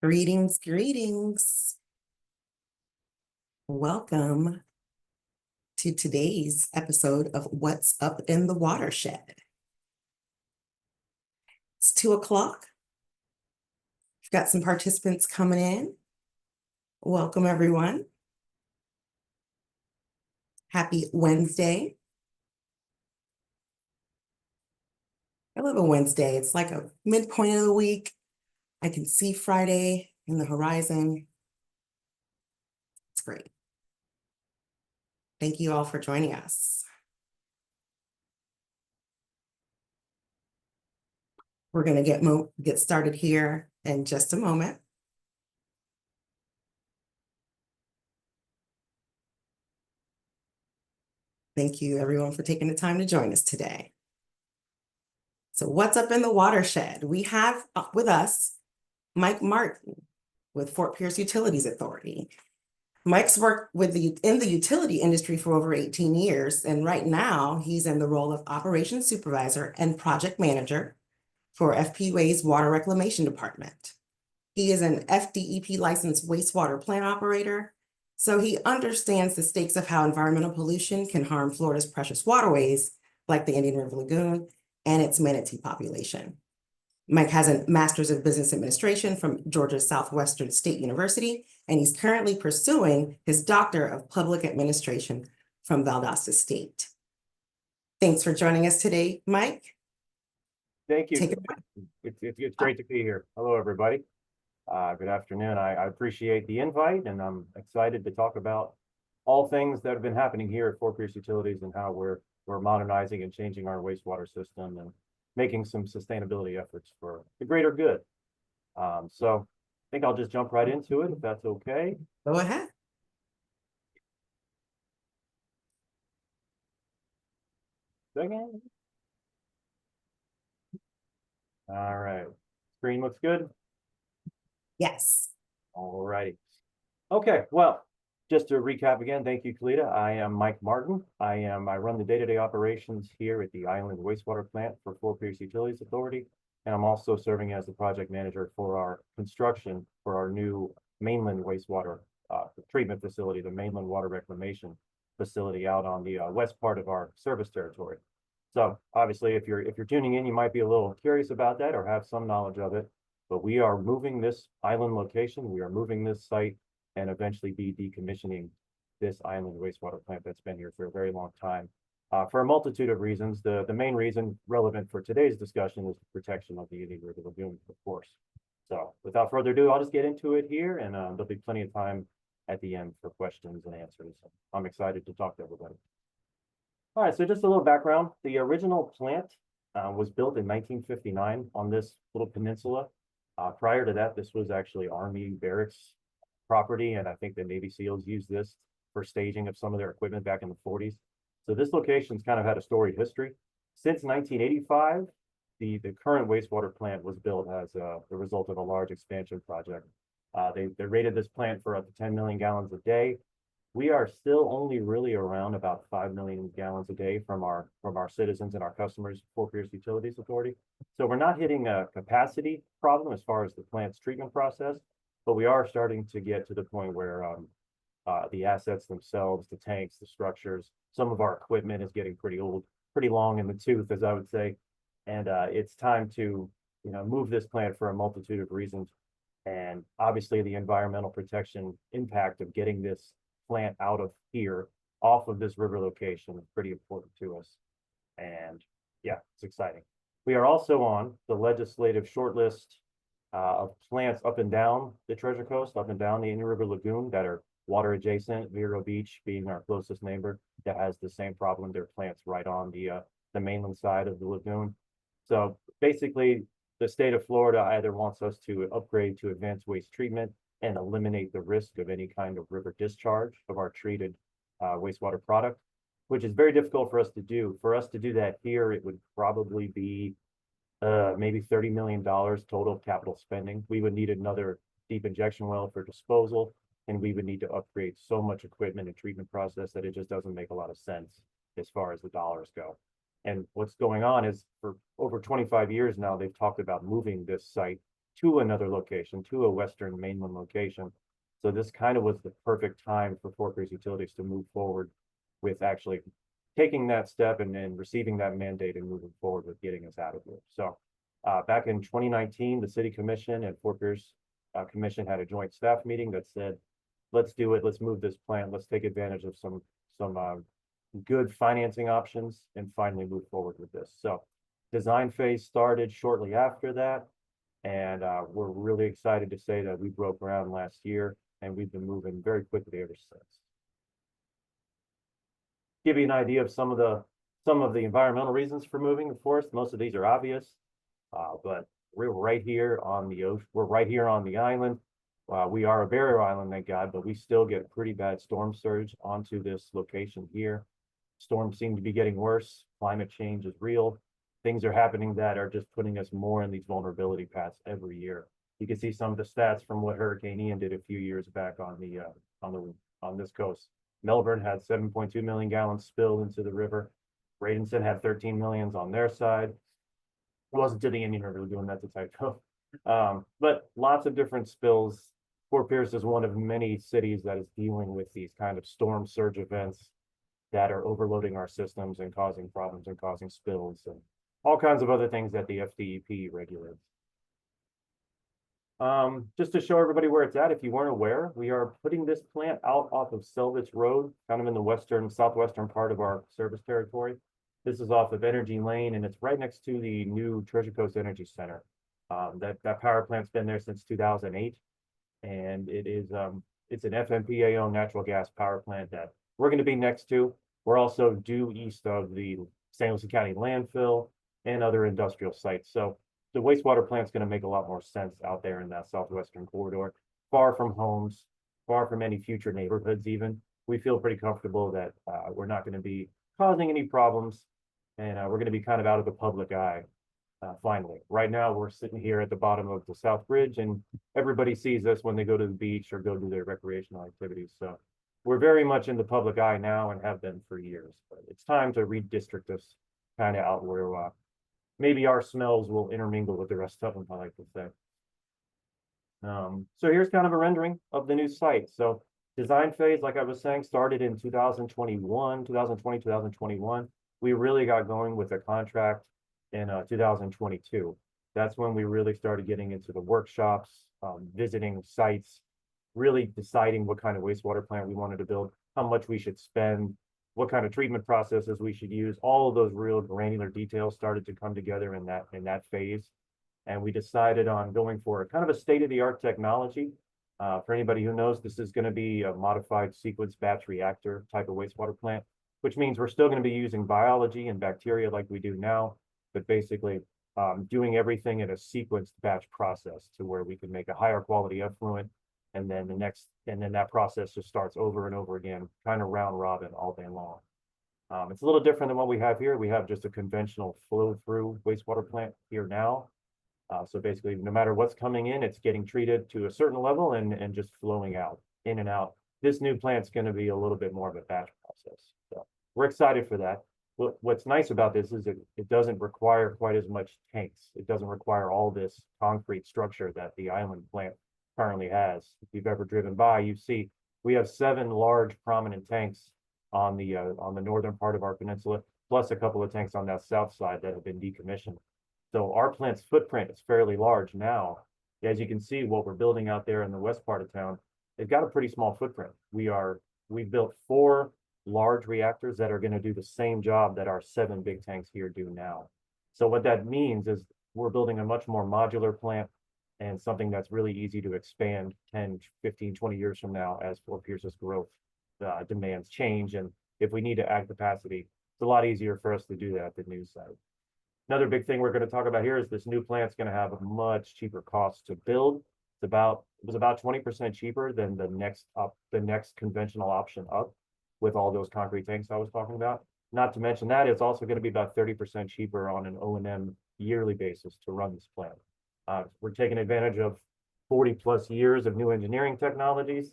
Greetings, greetings. Welcome to today's episode of What's Up in the Watershed. It's 2:00. We've got some participants coming in. Welcome, everyone. Happy Wednesday. I love a Wednesday. It's like a midpoint of the week. I can see Friday in the horizon. It's great. Thank you all for joining us. We're going to get started here in just a moment. Thank you, everyone, for taking the time to join us today. So what's up in the watershed? We have with us Mike Martin with Fort Pierce Utilities Authority. Mike's worked in the utility industry for over 18 years, and right now he's in the role of Operations Supervisor and Project Manager for FPUA's Water Reclamation Department. He is an FDEP licensed wastewater plant operator, so he understands the stakes of how environmental pollution can harm Florida's precious waterways, like the Indian River Lagoon and its manatee population. Mike has a Master's of Business Administration from Georgia Southwestern State University, and he's currently pursuing his Doctor of Public Administration from Valdosta State. Thanks for joining us today, Mike. Thank you. It's great to be here. Hello, everybody. Good afternoon. I appreciate the invite, and I'm excited to talk about all things that have been happening here at Fort Pierce Utilities and how we're modernizing and changing our wastewater system and making some sustainability efforts for the greater good. So I think I'll just jump right into it, if that's okay. Go ahead. Second. All right. Screen looks good? Yes. All right. Okay, well, just to recap again, thank you, Kalita. I am Mike Martin. I run the day-to-day operations here at the Island Wastewater Plant for Fort Pierce Utilities Authority, and I'm also serving as the project manager for our construction for our new mainland wastewater treatment facility, the mainland water reclamation facility out on the west part of our service territory. So obviously, if you're tuning in, you might be a little curious about that or have some knowledge of it. But we are moving this island location. We are moving this site and eventually be decommissioning this island wastewater plant that's been here for a very long time for a multitude of reasons. The main reason relevant for today's discussion is the protection of the Indian River Lagoon, of course. So without further ado, I'll just get into it here, and there'll be plenty of time at the end for questions and answers. I'm excited to talk to everybody. All right, so just a little background. The original plant was built in 1959 on this little peninsula. Prior to that, this was actually Army barracks property, and I think the Navy SEALs used this for staging of some of their equipment back in the 40s. So this location's kind of had a storied history. Since 1985, the current wastewater plant was built as the result of a large expansion project. They rated this plant for up to 10 million gallons a day. We are still only really around about 5 million gallons a day from our citizens and our customers, Fort Pierce Utilities Authority. So we're not hitting a capacity problem as far as the plant's treatment process, but we are starting to get to the point where the assets themselves, the tanks, the structures, some of our equipment is getting pretty old, pretty long in the tooth, as I would say. And it's time to move this plant for a multitude of reasons. And obviously the environmental protection impact of getting this plant out of here, off of this river location, is pretty important to us. And yeah, it's exciting. We are also on the legislative shortlist of plants up and down the Treasure Coast, up and down the Indian River Lagoon that are water adjacent, Vero Beach being our closest neighbor that has the same problem. There are plants right on the mainland side of the lagoon. So basically, the state of Florida either wants us to upgrade to advanced waste treatment and eliminate the risk of any kind of river discharge of our treated wastewater product, which is very difficult for us to do. For us to do that here, it would probably be maybe $30 million total capital spending. We would need another deep injection well for disposal, and we would need to upgrade so much equipment and treatment process that it just doesn't make a lot of sense as far as the dollars go. And what's going on is for over 25 years now, they've talked about moving this site to another location, to a Western mainland location. So this kind of was the perfect time for Fort Pierce Utilities to move forward with actually taking that step and receiving that mandate and moving forward with getting us out of here. So back in 2019, the City Commission and Fort Pierce Commission had a joint staff meeting that said, let's do it. Let's move this plant. Let's take advantage of some good financing options and finally move forward with this. So design phase started shortly after that. And we're really excited to say that we broke ground last year and we've been moving very quickly ever since. Give you an idea of some of the environmental reasons for moving. Of course, most of these are obvious, but we're right here on the ocean. We're right here on the island. We are a barrier island, thank God, but we still get pretty bad storm surge onto this location here. Storms seem to be getting worse. Climate change is real. Things are happening that are just putting us more in these vulnerability paths every year. You can see some of the stats from what Hurricane Ian did a few years back on this coast. Melbourne had 7.2 million gallons spilled into the river. Bradenton had 13 millions on their side. It wasn't to the Indian River doing that to Tyco. But lots of different spills. Fort Pierce is one of many cities that is dealing with these kind of storm surge events that are overloading our systems and causing problems and causing spills and all kinds of other things that the FDEP regulates. Just to show everybody where it's at, if you weren't aware, we are putting this plant out off of Selvich Road, kind of in the southwestern part of our service territory. This is off of Energy Lane, and it's right next to the new Treasure Coast Energy Center. That power plant's been there since 2008, and it's an FMPA-owned natural gas power plant that we're going to be next to. We're also due east of the St. Lucie County landfill and other industrial sites. So the wastewater plant's going to make a lot more sense out there in that southwestern corridor, far from homes, far from any future neighborhoods even. We feel pretty comfortable that we're not going to be causing any problems, and we're going to be kind of out of the public eye finally. Right now, we're sitting here at the bottom of the South Bridge, and everybody sees us when they go to the beach or go do their recreational activities. So we're very much in the public eye now and have been for years. But it's time to redistrict us kind of out where maybe our smells will intermingle with the rest of them, I like to say. So here's kind of a rendering of the new site. So design phase, like I was saying, started in 2020, 2021. We really got going with a contract in 2022. That's when we really started getting into the workshops, visiting sites, really deciding what kind of wastewater plant we wanted to build, how much we should spend, what kind of treatment processes we should use. All of those real granular details started to come together in that phase. And we decided on going for a kind of a state-of-the-art technology. For anybody who knows, this is going to be a modified sequence batch reactor type of wastewater plant, which means we're still going to be using biology and bacteria like we do now, but basically doing everything in a sequenced batch process to where we can make a higher quality effluent. And then that process just starts over and over again, kind of round robin all day long. It's a little different than what we have here. We have just a conventional flow through wastewater plant here now. So basically, no matter what's coming in, it's getting treated to a certain level and just flowing out, in and out. This new plant's going to be a little bit more of a batch process. So we're excited for that. What's nice about this is it doesn't require quite as much tanks. It doesn't require all this concrete structure that the island plant currently has. If you've ever driven by, you see we have 7 large prominent tanks on the northern part of our peninsula, plus a couple of tanks on that south side that have been decommissioned. So our plant's footprint is fairly large now. As you can see, what we're building out there in the west part of town, they've got a pretty small footprint. We've built 4 large reactors that are going to do the same job that our 7 big tanks here do now. So what that means is we're building a much more modular plant and something that's really easy to expand 10, 15, 20 years from now as Fort Pierce's growth demands change. And if we need to add capacity, it's a lot easier for us to do that at the new site. Another big thing we're going to talk about here is this new plant's going to have a much cheaper cost to build. It was about 20% cheaper than the next conventional option up with all those concrete tanks I was talking about. Not to mention that it's also going to be about 30% cheaper on an O&M yearly basis to run this plant. We're taking advantage of 40 plus years of new engineering technologies.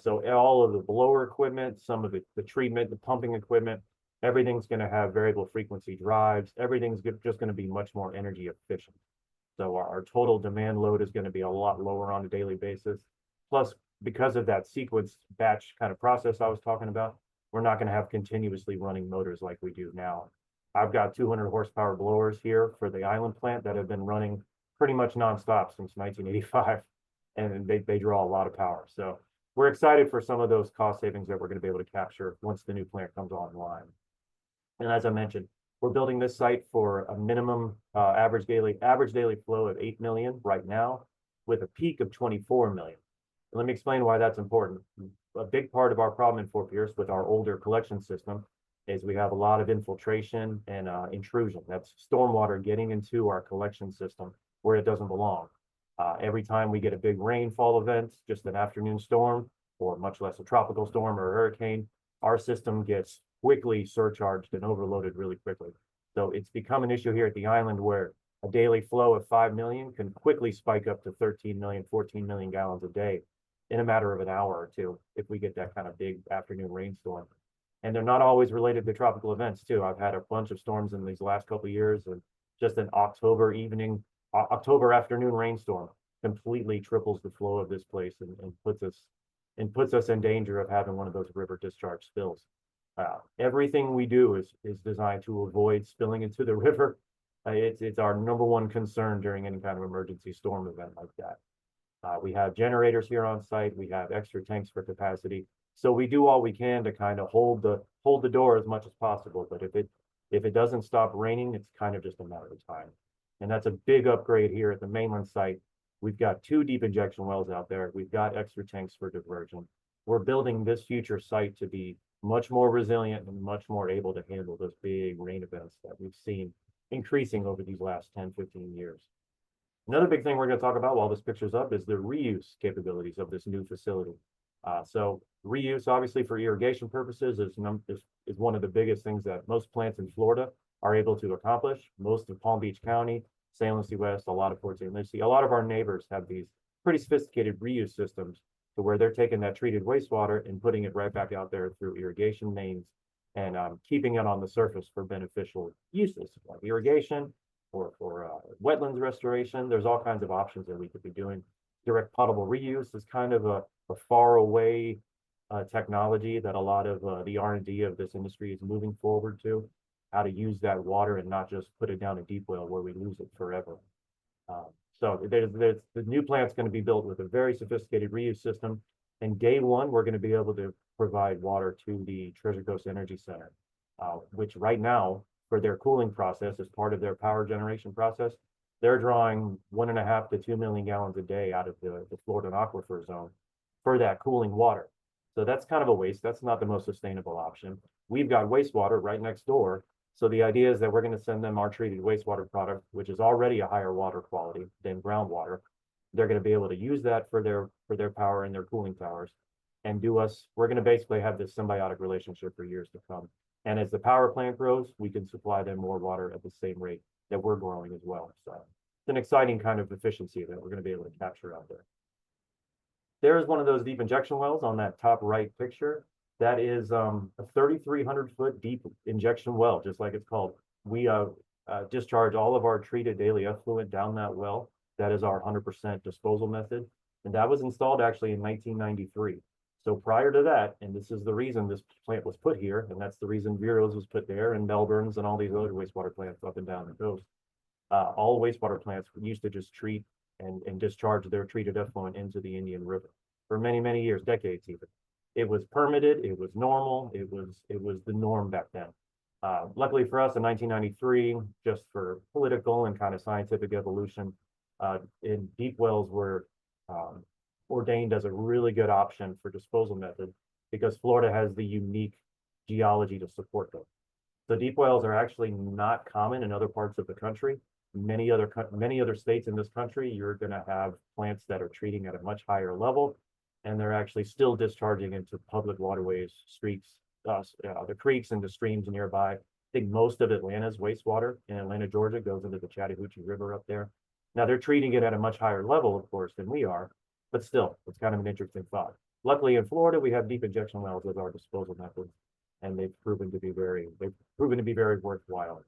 So all of the blower equipment, some of the treatment, the pumping equipment, everything's going to have variable frequency drives. Everything's just going to be much more energy efficient. So our total demand load is going to be a lot lower on a daily basis. Plus, because of that sequence batch kind of process I was talking about, we're not going to have continuously running motors like we do now. I've got 200 horsepower blowers here for the island plant that have been running pretty much nonstop since 1985, and they draw a lot of power. So we're excited for some of those cost savings that we're going to be able to capture once the new plant comes online. And as I mentioned, we're building this site for a minimum average daily flow of 8 million right now, with a peak of 24 million. And let me explain why that's important. A big part of our problem in Fort Pierce with our older collection system is we have a lot of infiltration and intrusion. That's stormwater getting into our collection system where it doesn't belong. Every time we get a big rainfall event, just an afternoon storm, or much less a tropical storm or a hurricane, our system gets quickly surcharged and overloaded really quickly. So it's become an issue here at the island where a daily flow of 5 million can quickly spike up to 13 million, 14 million gallons a day in a matter of an hour or two if we get that kind of big afternoon rainstorm. And they're not always related to tropical events too. I've had a bunch of storms in these last couple of years, and just an October afternoon rainstorm completely triples the flow of this place and puts us in danger of having one of those river discharge spills. Everything we do is designed to avoid spilling into the river. It's our number one concern during any kind of emergency storm event like that. We have generators here on site. We have extra tanks for capacity. So we do all we can to kind of hold the door as much as possible. But if it doesn't stop raining, it's kind of just a matter of time. And that's a big upgrade here at the mainland site. We've got 2 deep injection wells out there. We've got extra tanks for diversion. We're building this future site to be much more resilient and much more able to handle those big rain events that we've seen increasing over these last 10, 15 years. Another big thing we're going to talk about while this picture's up is the reuse capabilities of this new facility. So reuse, obviously, for irrigation purposes is one of the biggest things that most plants in Florida are able to accomplish. Most of Palm Beach County, Salem West, a lot of Port St. Lucie, a lot of our neighbors have these pretty sophisticated reuse systems to where they're taking that treated wastewater and putting it right back out there through irrigation mains and keeping it on the surface for beneficial uses like irrigation or for wetlands restoration. There's all kinds of options that we could be doing. Direct potable reuse is kind of a far away technology that a lot of the R&D of this industry is moving forward to, how to use that water and not just put it down a deep well where we lose it forever. So the new plant's going to be built with a very sophisticated reuse system. And day one, we're going to be able to provide water to the Treasure Coast Energy Center, which right now, for their cooling process, as part of their power generation process, they're drawing 1.5 to 2 million gallons a day out of the Florida aquifer zone for that cooling water. So that's kind of a waste. That's not the most sustainable option. We've got wastewater right next door. So the idea is that we're going to send them our treated wastewater product, which is already a higher water quality than groundwater. They're going to be able to use that for their power and their cooling towers, and we're going to basically have this symbiotic relationship for years to come. And as the power plant grows, we can supply them more water at the same rate that we're growing as well. So it's an exciting kind of efficiency that we're going to be able to capture out there. There's one of those deep injection wells on that top right picture. That is a 3,300-foot deep injection well, just like it's called. We discharge all of our treated daily effluent down that well. That is our 100% disposal method. And that was installed actually in 1993. So prior to that, and this is the reason this plant was put here, and that's the reason Vero's was put there, and Melbourne's and all these other wastewater plants up and down the coast. All wastewater plants used to just treat and discharge their treated effluent into the Indian River for many, many years, decades even. It was permitted, it was normal, it was the norm back then. Luckily for us in 1993, just for political and kind of scientific evolution, in deep wells were ordained as a really good option for disposal method because Florida has the unique geology to support them. So deep wells are actually not common in other parts of the country. Many other states in this country, you're going to have plants that are treating at a much higher level, and they're actually still discharging into public waterways, streets, the creeks and the streams nearby. I think most of Atlanta's wastewater in Atlanta, Georgia, goes into the Chattahoochee River up there. Now they're treating it at a much higher level, of course, than we are, but still, it's kind of an interesting thought. Luckily, in Florida, we have deep injection wells as our disposal method, and they've proven to be very worthwhile.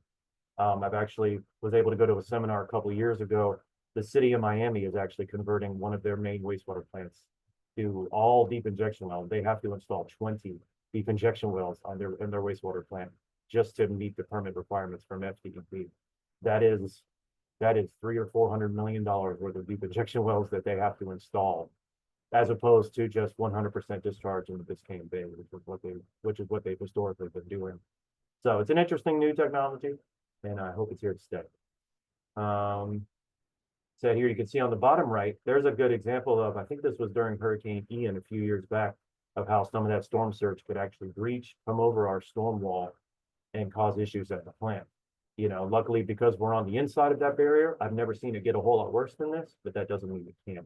I've actually was able to go to a seminar a couple of years ago the city of Miami is actually converting one of their main wastewater plants to all deep injection wells. They have to install 20 deep injection wells on in their wastewater plant just to meet the permit requirements from FDP. That is $300 or $400 million worth of deep injection wells that they have to install, as opposed to just 100% discharge in the Biscayne Bay, which is what they've historically been doing. So it's an interesting new technology, and I hope it's here to stay. So here you can see on the bottom right, there's a good example of, I think this was during Hurricane Ian a few years back, of how some of that storm surge could actually breach, come over our storm wall and cause issues at the plant. You know, luckily, because we're on the inside of that barrier, I've never seen it get a whole lot worse than this, but that doesn't mean it can't.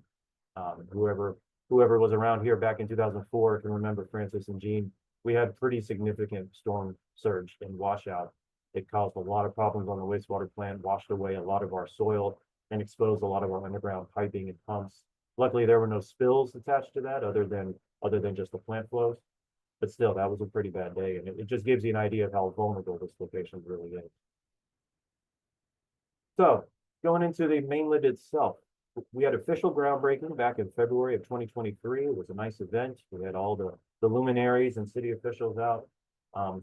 Whoever was around here back in 2004 can remember Francis and Jean. We had pretty significant storm surge and washout. It caused a lot of problems on the wastewater plant, washed away a lot of our soil, and exposed a lot of our underground piping and pumps. Luckily, there were no spills attached to that other than just the plant flows. But still, that was a pretty bad day, and it just gives you an idea of how vulnerable this location really is. So, going into the mainland itself, we had official groundbreaking back in February of 2023. It was a nice event. We had all the luminaries and city officials out.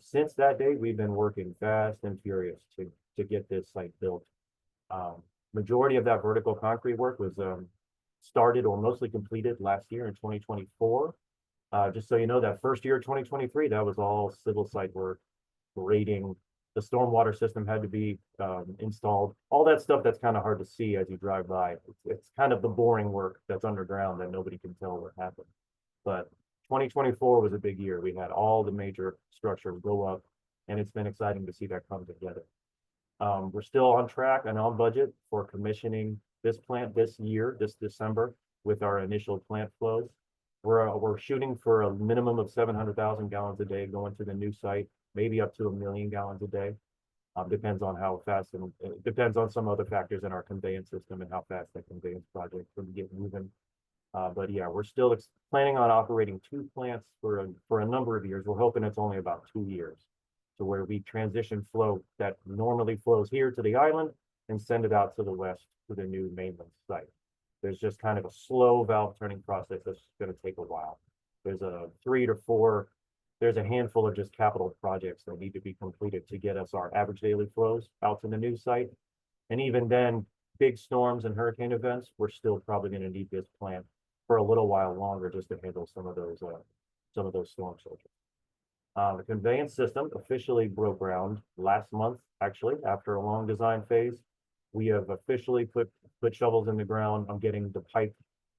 Since that day, we've been working fast and furious to get this site built. Majority of that vertical concrete work was started or mostly completed last year in 2024. Just so you know, that first year of 2023, that was all civil site work, grading. The stormwater system had to be installed. All that stuff that's kind of hard to see as you drive by. It's kind of the boring work that's underground that nobody can tell what happened. But 2024 was a big year. We had all the major structures go up, and it's been exciting to see that come together. We're still on track and on budget for commissioning this plant this year, this December, with our initial plant flows. We're shooting for a minimum of 700,000 gallons a day going to the new site, maybe up to 1 million gallons a day. Depends on how fast, and it depends on some other factors in our conveyance system and how fast that conveyance project can get moving. But yeah, we're still planning on operating 2 plants for a number of years. We're hoping it's only about 2 years, to where we transition flow that normally flows here to the island and send it out to the west to the new mainland site. There's just kind of a slow valve turning process that's going to take a while. There's a handful of just capital projects that need to be completed to get us our average daily flows out to the new site. And even then, big storms and hurricane events, we're still probably going to need this plant for a little while longer just to handle some of those storm surges. The conveyance system officially broke ground last month, actually, after a long design phase. We have officially put shovels in the ground. I'm getting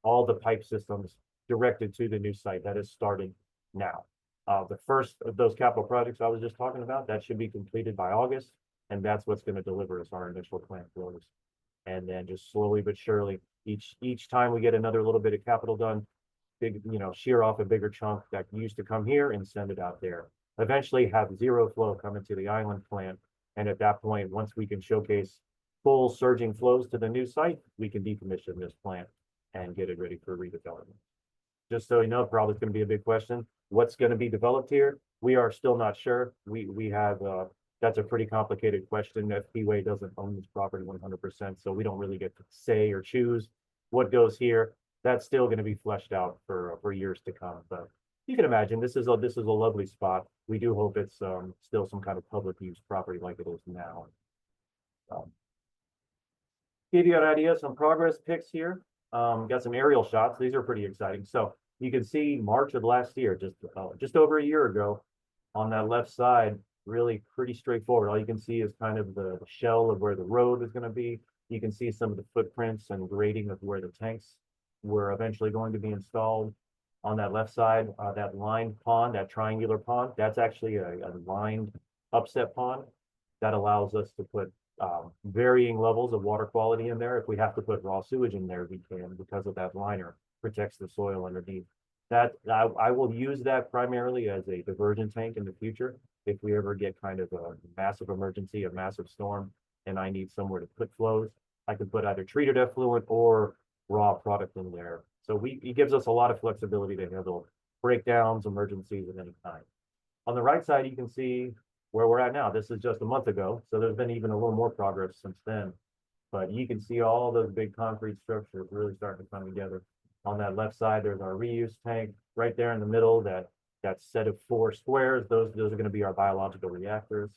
all the pipe systems directed to the new site. That is starting now. The first of those capital projects I was just talking about, that should be completed by August, and that's what's going to deliver us our initial plant flows. And then just slowly but surely, each time we get another little bit of capital done, shear off a bigger chunk that used to come here and send it out there. Eventually have zero flow coming to the island plant. And at that point, once we can showcase full surging flows to the new site, we can decommission this plant and get it ready for redevelopment. Just so you know, probably it's going to be a big question. What's going to be developed here? We are still not sure. We have, that's a pretty complicated question. FPUA doesn't own this property 100%, so we don't really get to say or choose what goes here. That's still going to be fleshed out for years to come. But you can imagine this is a lovely spot. We do hope it's still some kind of public use property like it is now. Give you an idea, some progress pics here. Got some aerial shots. These are pretty exciting. So you can see March of last year, just over a year ago, on that left side, really pretty straightforward. All you can see is kind of the shell of where the road is going to be. You can see some of the footprints and grading of where the tanks were eventually going to be installed. On that left side, that lined pond, that triangular pond, that's actually a lined upset pond that allows us to put varying levels of water quality in there. If we have to put raw sewage in there, we can, because of that liner protects the soil underneath. That I will use that primarily as a diversion tank in the future. If we ever get kind of a massive emergency, a massive storm, and I need somewhere to put flows, I can put either treated effluent or raw product in there. So it gives us a lot of flexibility to handle breakdowns, emergencies of any kind. On the right side, you can see where we're at now. This is just a month ago, so there's been even a little more progress since then. But you can see all those big concrete structures really starting to come together. On that left side, there's our reuse tank right there in the middle, that set of 4 squares. Those are going to be our biological reactors.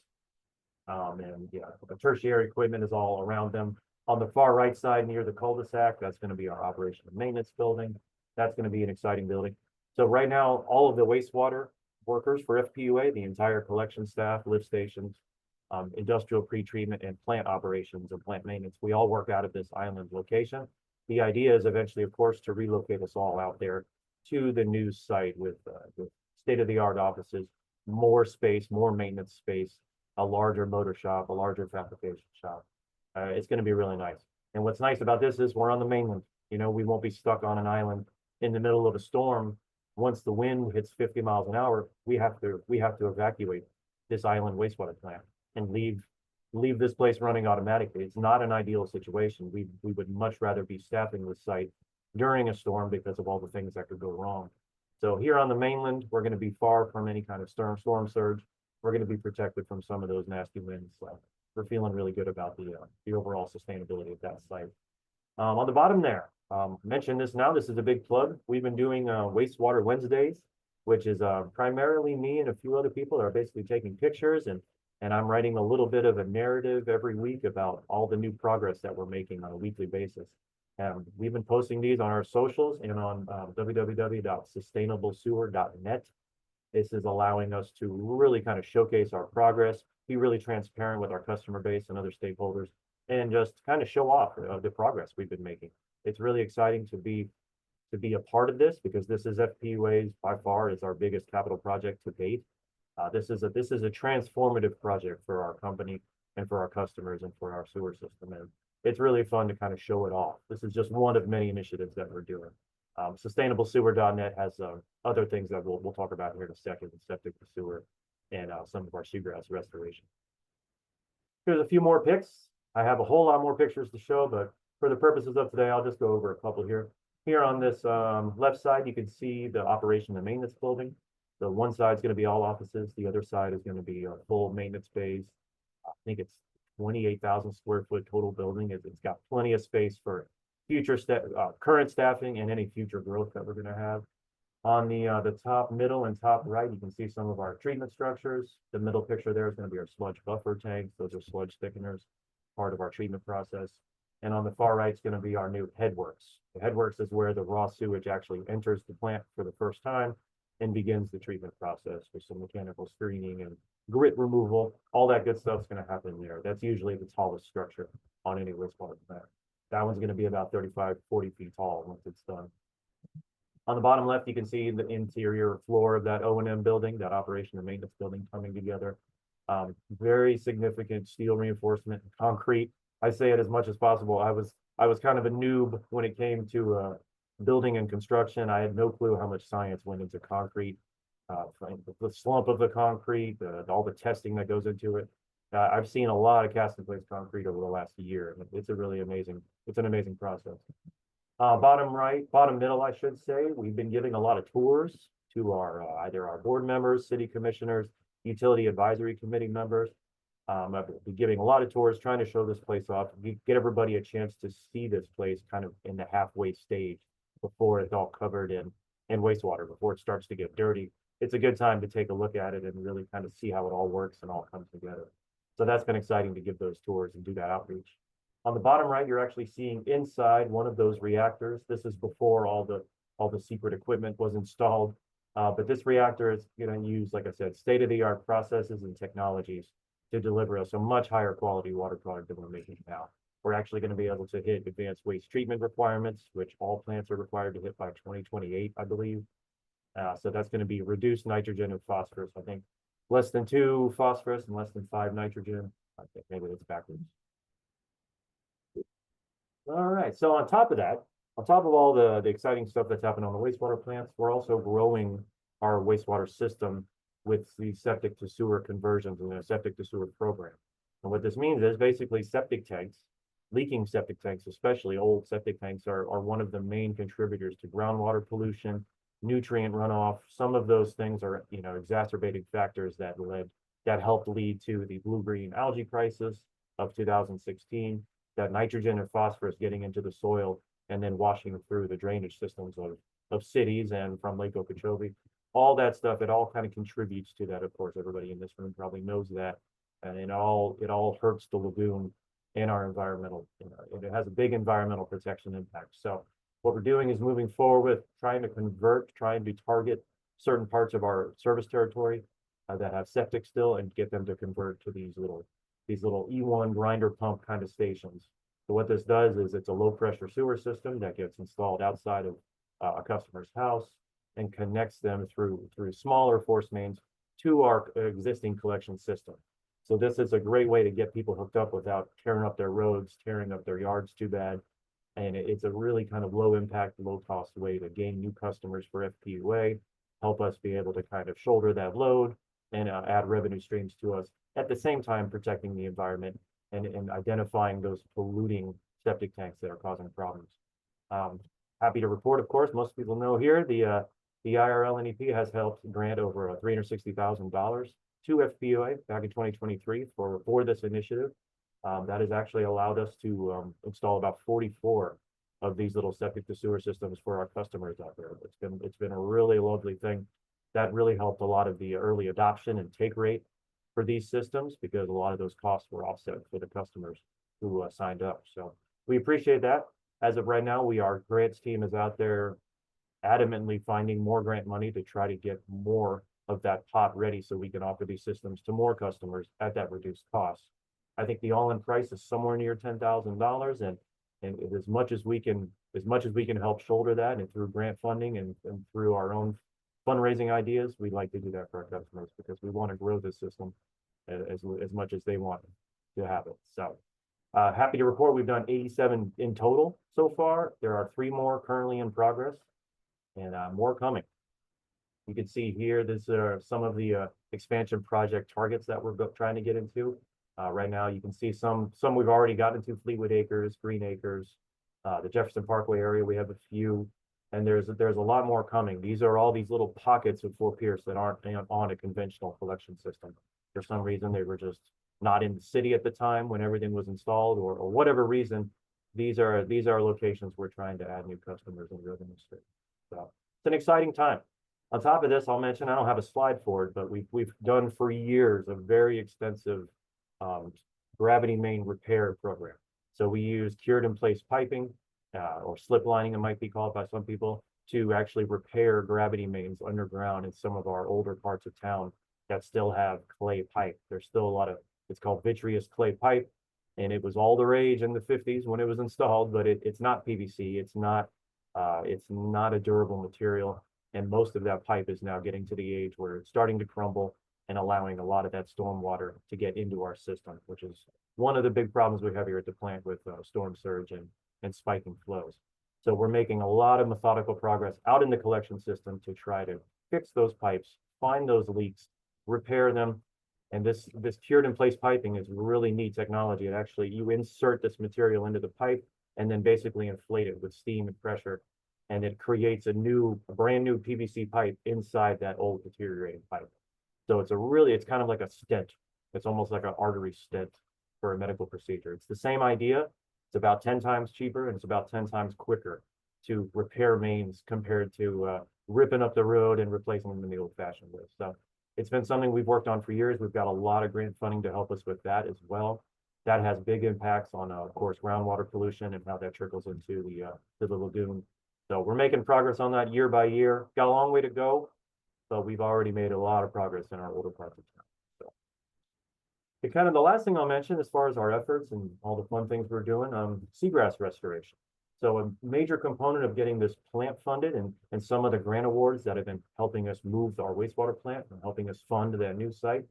And yeah, the tertiary equipment is all around them. On the far right side near the cul-de-sac, that's going to be our operation and maintenance building. That's going to be an exciting building. So right now, all of the wastewater workers for FPUA, the entire collection staff, lift stations, industrial pretreatment and plant operations and plant maintenance, we all work out of this island location. The idea is eventually, of course, to relocate us all out there to the new site with state-of-the-art offices, more space, more maintenance space, a larger motor shop, a larger fabrication shop. It's going to be really nice. And what's nice about this is we're on the mainland. You know, we won't be stuck on an island in the middle of a storm. Once the wind hits 50 miles an hour, we have to evacuate this island wastewater plant and leave this place running automatically. It's not an ideal situation. We would much rather be staffing the site during a storm because of all the things that could go wrong. So here on the mainland, we're going to be far from any kind of storm surge. We're going to be protected from some of those nasty winds. So we're feeling really good about the overall sustainability of that site. On the bottom there, mention this now, this is a big plug. We've been doing Wastewater Wednesdays, which is primarily me and a few other people that are basically taking pictures, and I'm writing a little bit of a narrative every week about all the new progress that we're making on a weekly basis. We've been posting these on our socials and on www.sustainablesewer.net. This is allowing us to really kind of showcase our progress, be really transparent with our customer base and other stakeholders, and just kind of show off the progress we've been making. It's really exciting to be a part of this, because this is FPUA's, by far, is our biggest capital project to date. This is a transformative project for our company and for our customers and for our sewer system. And it's really fun to kind of show it off. This is just one of many initiatives that we're doing. Sustainablesewer.net has other things that we'll talk about here in a second, septic to sewer and some of our seagrass restoration. Here's a few more pics. I have a whole lot more pictures to show, but for the purposes of today, I'll just go over a couple here. Here on this left side, you can see the operation and maintenance building. So one side is going to be all offices. The other side is going to be a full maintenance base. I think it's 28,000 square foot total building. It's got plenty of space for future current staffing and any future growth that we're going to have. On the top middle and top right, you can see some of our treatment structures. The middle picture there is going to be our sludge buffer tanks. Those are sludge thickeners, part of our treatment process. And on the far right is going to be our new headworks. The headworks is where the raw sewage actually enters the plant for the first time and begins the treatment process with some mechanical screening and grit removal. All that good stuff is going to happen there. That's usually the tallest structure on any wastewater plant. That one's going to be about 35, 40 feet tall once it's done. On the bottom left, you can see the interior floor of that O&M building, that operation and maintenance building coming together. Very significant steel reinforcement, concrete. I say it as much as possible. I was kind of a noob when it came to building and construction. I had no clue how much science went into concrete, the slump of the concrete, all the testing that goes into it. I've seen a lot of cast in place concrete over the last year. It's a really amazing, it's an amazing process. Bottom right, bottom middle, I should say, we've been giving a lot of tours to our either our board members, city commissioners, utility advisory committee members. I've been giving a lot of tours, trying to show this place off, get everybody a chance to see this place kind of in the halfway stage before it's all covered in wastewater, before it starts to get dirty. It's a good time to take a look at it and really kind of see how it all works and all comes together. So that's been exciting to give those tours and do that outreach. On the bottom right, you're actually seeing inside one of those reactors. This is before all the secret equipment was installed. But this reactor is going to use, like I said, state-of-the-art processes and technologies to deliver us a much higher quality water product than we're making now. We're actually going to be able to hit advanced waste treatment requirements, which all plants are required to hit by 2028, I believe. So that's going to be reduced nitrogen and phosphorus. I think less than 2 phosphorus and less than 5 nitrogen. I think maybe that's backwards. All right, so on top of that, on top of all the exciting stuff that's happened on the wastewater plants, we're also growing our wastewater system with the septic to sewer conversions and the septic to sewer program. And what this means is basically septic tanks, leaking septic tanks, especially old septic tanks, are one of the main contributors to groundwater pollution, nutrient runoff. Some of those things are, you know, exacerbating factors that helped lead to the blue-green algae crisis of 2016. that nitrogen and phosphorus getting into the soil and then washing through the drainage systems of cities and from Lake Okeechobee. All that stuff, it all kind of contributes to that. Of course, everybody in this room probably knows that. And it all hurts the lagoon and our environmental, it has a big environmental protection impact. So what we're doing is moving forward with trying to target certain parts of our service territory that have septic still and get them to convert to these little E1 grinder pump kind of stations. So what this does is it's a low pressure sewer system that gets installed outside of a customer's house and connects them through smaller force mains to our existing collection system. So this is a great way to get people hooked up without tearing up their roads, tearing up their yards too bad. And it's a really kind of low impact, low cost way to gain new customers for FPUA, help us be able to kind of shoulder that load and add revenue streams to us, at the same time protecting the environment and identifying those polluting septic tanks that are causing problems. Happy to report, of course, most people know here, the IRL-NEP has helped grant over $360,000 to FPUA back in 2023 for this initiative. That has actually allowed us to install about 44 of these little septic to sewer systems for our customers out there. It's been a really lovely thing. That really helped a lot of the early adoption and take rate for these systems, because a lot of those costs were offset for the customers who signed up. So we appreciate that. As of right now, our grants team is out there adamantly finding more grant money to try to get more of that pot ready so we can offer these systems to more customers at that reduced cost. I think the all-in price is somewhere near $10,000, and as much as we can help shoulder that, and through grant funding and through our own fundraising ideas, we'd like to do that for our customers, because we want to grow this system as much as they want to have it. So happy to report we've done 87 in total so far. There are 3 more currently in progress, and more coming. You can see here, this are some of the expansion project targets that we're trying to get into. Right now, you can see some we've already gotten into: Fleetwood Acres, Green Acres, the Jefferson Parkway area. We have a few, and there's a lot more coming. These are all these little pockets of Fort Pierce that aren't on a conventional collection system. For some reason, they were just not in the city at the time when everything was installed, or whatever reason. These are locations we're trying to add new customers and revenue streams. So it's an exciting time. On top of this, I'll mention, I don't have a slide for it, but we've done for years a very extensive gravity main repair program. So we use cured in place piping, or slip lining, it might be called by some people, to actually repair gravity mains underground in some of our older parts of town that still have clay pipe. There's still a lot of, it's called vitreous clay pipe, and it was all the rage in the 50s when it was installed, but it's not PVC, it's not a durable material, and most of that pipe is now getting to the age where it's starting to crumble and allowing a lot of that storm water to get into our system, which is one of the big problems we have here at the plant with storm surge and spiking flows. So we're making a lot of methodical progress out in the collection system to try to fix those pipes, find those leaks, repair them. And this cured in place piping is really neat technology. It actually, you insert this material into the pipe and then basically inflate it with steam and pressure, and it creates a brand new PVC pipe inside that old deteriorating pipe. So it's kind of like a stent. It's almost like an artery stent for a medical procedure. It's the same idea. It's about 10 times cheaper, and it's about 10 times quicker to repair mains compared to ripping up the road and replacing them in the old-fashioned way. So it's been something we've worked on for years. We've got a lot of grant funding to help us with that as well. That has big impacts on, of course, groundwater pollution and how that trickles into the lagoon. So we're making progress on that year by year. Got a long way to go, but we've already made a lot of progress in our older parts of town. So kind of the last thing I'll mention as far as our efforts and all the fun things we're doing, seagrass restoration. So a major component of getting this plant funded and some of the grant awards that have been helping us move our wastewater plant and helping us fund that new site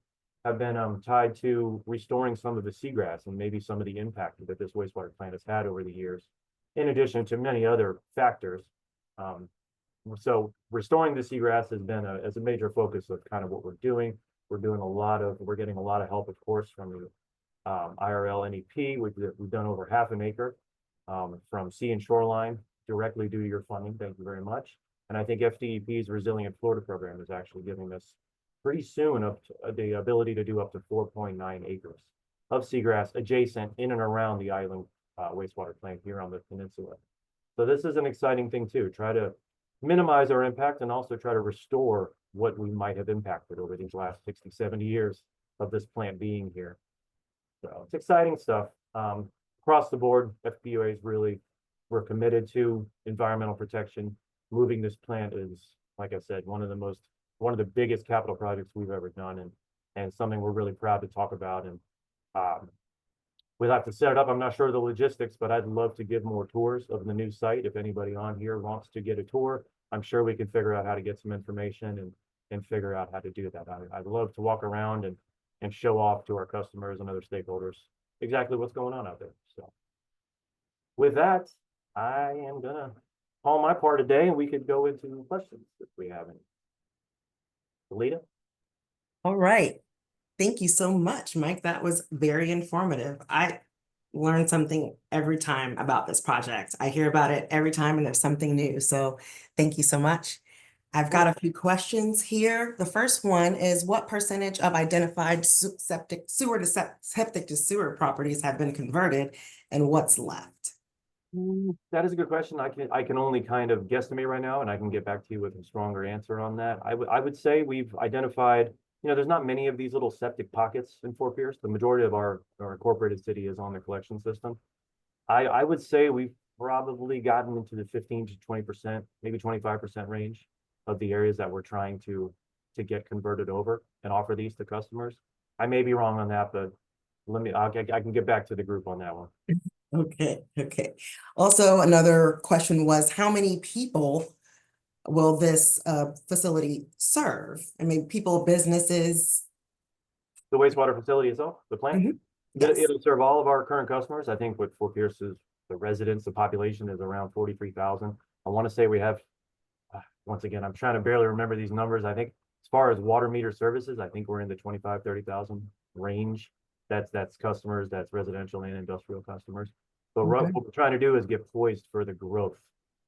have been tied to restoring some of the seagrass and maybe some of the impact that this wastewater plant has had over the years, in addition to many other factors. So restoring the seagrass has been a major focus of kind of what we're doing. We're getting a lot of help, of course, from the IRL-NEP. We've done over 1/2 acre from Sea and Shoreline directly due to your funding. Thank you very much. And I think FDEP's Resilient Florida program is actually giving us pretty soon up to the ability to do up to 4.9 acres of seagrass adjacent in and around the island wastewater plant here on the peninsula. So this is an exciting thing too, try to minimize our impact and also try to restore what we might have impacted over these last 60, 70 years of this plant being here. So it's exciting stuff. Across the board, FPUA is really, we're committed to environmental protection. Moving this plant is, like I said, one of the biggest capital projects we've ever done, and something we're really proud to talk about. And we'll have to set it up. I'm not sure of the logistics, but I'd love to give more tours of the new site. If anybody on here wants to get a tour, I'm sure we can figure out how to get some information and figure out how to do that. I'd love to walk around and show off to our customers and other stakeholders exactly what's going on out there. So with that, I am gonna call my part today, and we could go into questions if we have any. Alita? All right. Thank you so much, Mike. That was very informative. I learn something every time about this project. I hear about it every time and there's something new. So thank you so much. I've got a few questions here. The first one is, what percentage of identified septic to sewer properties have been converted and what's left? That is a good question. I can only kind of guesstimate right now, and I can get back to you with a stronger answer on that. I would say we've identified, there's not many of these little septic pockets in Fort Pierce. The majority of our incorporated city is on the collection system. I would say we've probably gotten into the 15 to 20%, maybe 25% range of the areas that we're trying to get converted over and offer these to customers. I may be wrong on that, but I can get back to the group on that one. Okay. Also, another question was, how many people will this facility serve? I mean, people, businesses? The wastewater facility itself, the plant? Mhm. Yes. It'll serve all of our current customers. I think with Fort Pierce's, the residents, the population is around 43,000. I want to say we have, once again, I'm trying to barely remember these numbers. I think as far as water meter services, I think we're in the 25, 30,000 range. That's customers, that's residential and industrial customers. But Okay. what we're trying to do is get poised for the growth.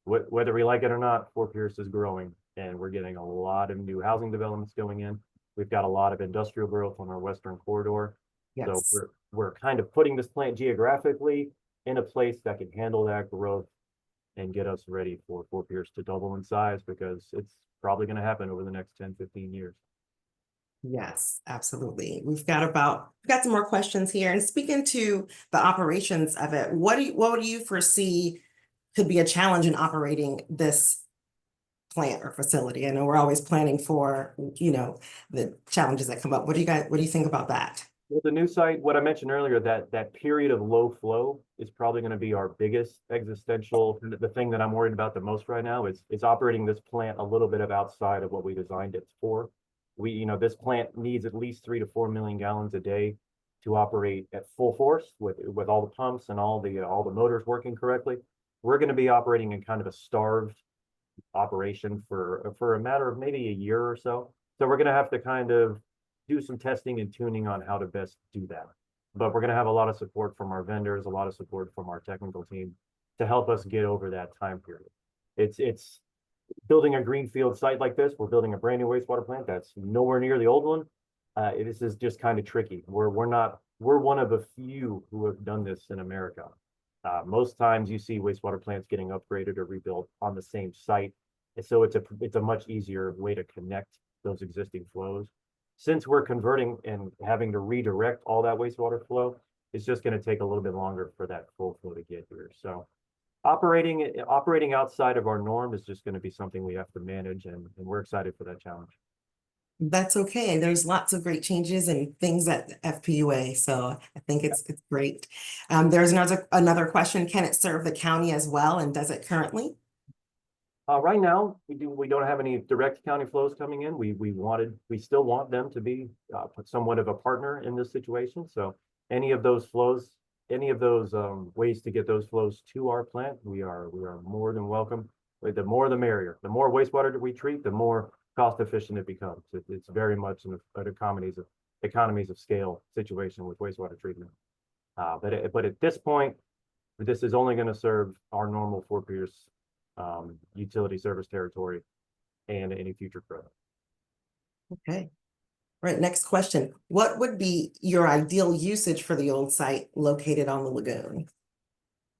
Whether we like it or not, Fort Pierce is growing, and we're getting a lot of new housing developments going in. We've got a lot of industrial growth on our western corridor. Yes. So we're kind of putting this plant geographically in a place that can handle that growth and get us ready for Fort Pierce to double in size, because it's probably going to happen over the next 10, 15 years. Yes, absolutely. We've got some more questions here. And speaking to the operations of it, what do you foresee could be a challenge in operating this plant or facility? I know we're always planning for, the challenges that come up. What do you think about that? With the new site, what I mentioned earlier, that period of low flow is probably going to be our biggest existential, the thing that I'm worried about the most right now is operating this plant a little bit of outside of what we designed it for. This plant needs at least 3 to 4 million gallons a day to operate at full force with all the pumps and all the motors working correctly. We're going to be operating in kind of a starved operation for a matter of maybe a year or so. So we're going to have to kind of do some testing and tuning on how to best do that. But we're going to have a lot of support from our vendors, a lot of support from our technical team to help us get over that time period. It's building a greenfield site like this. We're building a brand new wastewater plant that's nowhere near the old one. This is just kind of tricky. We're one of a few who have done this in America. Most times you see wastewater plants getting upgraded or rebuilt on the same site. And so it's a much easier way to connect those existing flows. Since we're converting and having to redirect all that wastewater flow, it's just going to take a little bit longer for that full flow to get here. So operating outside of our norm is just going to be something we have to manage, and we're excited for that challenge. That's okay. There's lots of great changes and things at FPUA, so I think it's great. There's another question. Can it serve the county as well, and does it currently? Right now, we don't have any direct county flows coming in. We still want them to be somewhat of a partner in this situation. So any of those flows, any of those ways to get those flows to our plant, we are more than welcome. The more the merrier. The more wastewater that we treat, the more cost efficient it becomes. It's very much an economies of scale situation with wastewater treatment. But at this point, this is only going to serve our normal Fort Pierce utility service territory and any future growth. Okay. All right, next question. What would be your ideal usage for the old site located on the lagoon?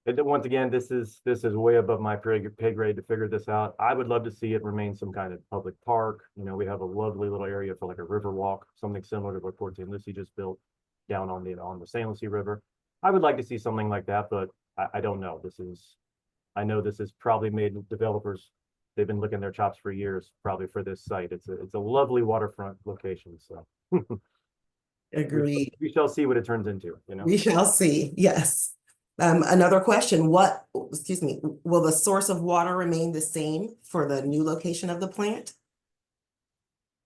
Once again, this is way above my pay grade to figure this out. I would love to see it remain some kind of public park. You know, we have a lovely little area for like a river walk, something similar to what Port St. Lucie just built down on the St. Lucie River. I would like to see something like that, but I don't know. I know this has probably made developers, they've been licking their chops for years, probably for this site. It's a lovely waterfront location, so. Agreed. We shall see what it turns into, you know? We shall see, yes. Another question, excuse me, will the source of water remain the same for the new location of the plant?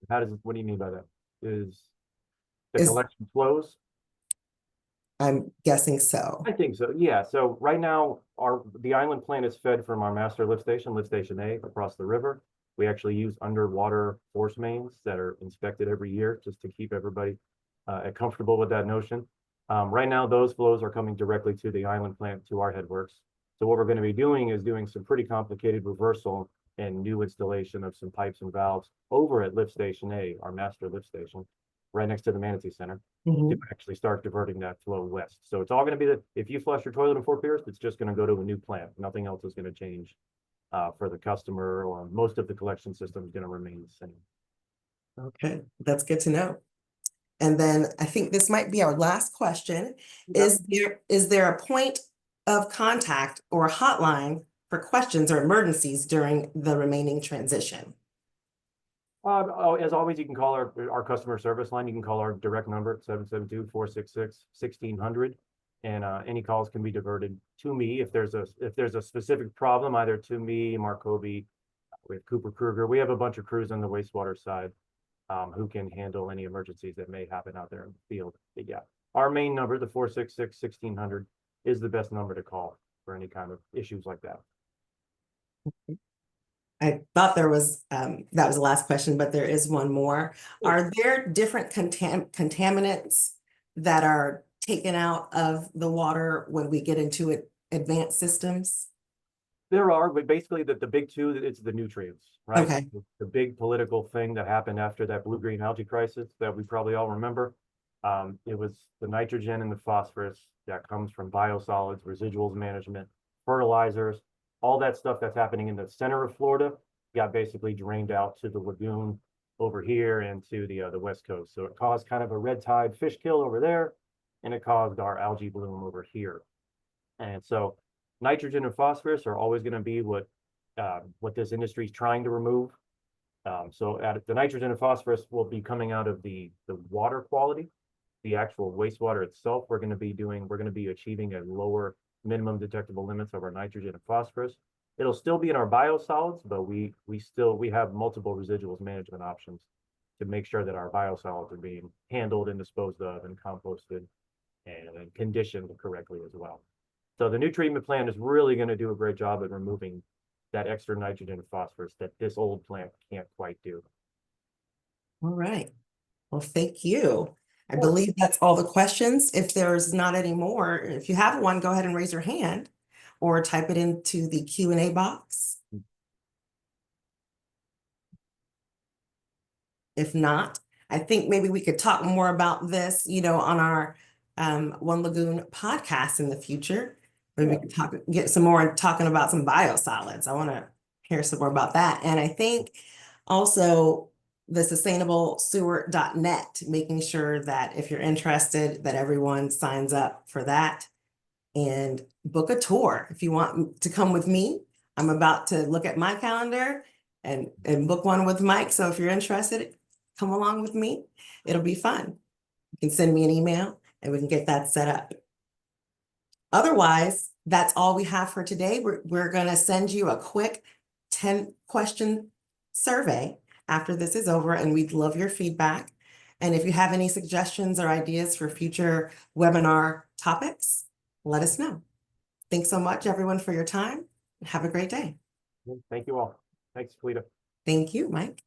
What do you mean by that? Is the Is- collection flows? I'm guessing so. I think so, yeah. So right now, the island plant is fed from our master lift station A, across the river. We actually use underwater force mains that are inspected every year just to keep everybody comfortable with that notion. Right now, those flows are coming directly to the island plant, to our headworks. So what we're going to be doing is doing some pretty complicated reversal and new installation of some pipes and valves over at lift station A, our master lift station, right next to the Manatee Center, Mhm. to actually start diverting that flow west. So it's all going to be if you flush your toilet in Fort Pierce, it's just going to go to a new plant. Nothing else is going to change for the customer, or most of the collection system is going to remain the same. Okay, that's good to know. And then I think this might be our last question. Okay. Is there a point of contact or a hotline for questions or emergencies during the remaining transition? As always, you can call our customer service line. You can call our direct number at 772-466-1600. And any calls can be diverted to me if there's a specific problem, either to me, Mark Kobe, we have Cooper Kruger. We have a bunch of crews on the wastewater side who can handle any emergencies that may happen out there in the field. But yeah, our main number, the 466-1600, is the best number to call for any kind of issues like that. I thought that was the last question, but there is one more. Are there different contaminants that are taken out of the water when we get into advanced systems? There are, but basically the big two, it's the nutrients, right? Okay. The big political thing that happened after that blue-green algae crisis that we probably all remember. It was the nitrogen and the phosphorus that comes from biosolids, residuals management, fertilizers, all that stuff that's happening in the center of Florida got basically drained out to the lagoon over here and to the West Coast. So it caused kind of a red tide fish kill over there, and it caused our algae bloom over here. And so nitrogen and phosphorus are always going to be what this industry is trying to remove. So the nitrogen and phosphorus will be coming out of the water quality, the actual wastewater itself. We're going to be achieving a lower minimum detectable limits of our nitrogen and phosphorus. It'll still be in our biosolids, but we have multiple residuals management options to make sure that our biosolids are being handled and disposed of and composted and conditioned correctly as well. So the new treatment plant is really going to do a great job at removing that extra nitrogen and phosphorus that this old plant can't quite do. All right. Well, thank you. I believe that's all the questions. If there's not any more, if you have one, go ahead and raise your hand or type it into the Q&A box. If not, I think maybe we could talk more about this, on our One Lagoon podcast in the future. Maybe we could get some more talking about some biosolids. I want to hear some more about that. And I think also the sustainablesewer.net, making sure that if you're interested, that everyone signs up for that and book a tour. If you want to come with me, I'm about to look at my calendar and book one with Mike. So if you're interested, come along with me. It'll be fun. You can send me an email and we can get that set up. Otherwise, that's all we have for today. We're going to send you a quick 10-question survey after this is over, and we'd love your feedback. And if you have any suggestions or ideas for future webinar topics, let us know. Thanks so much, everyone, for your time. Have a great day. Thank you all. Thanks, Cleta. Thank you, Mike.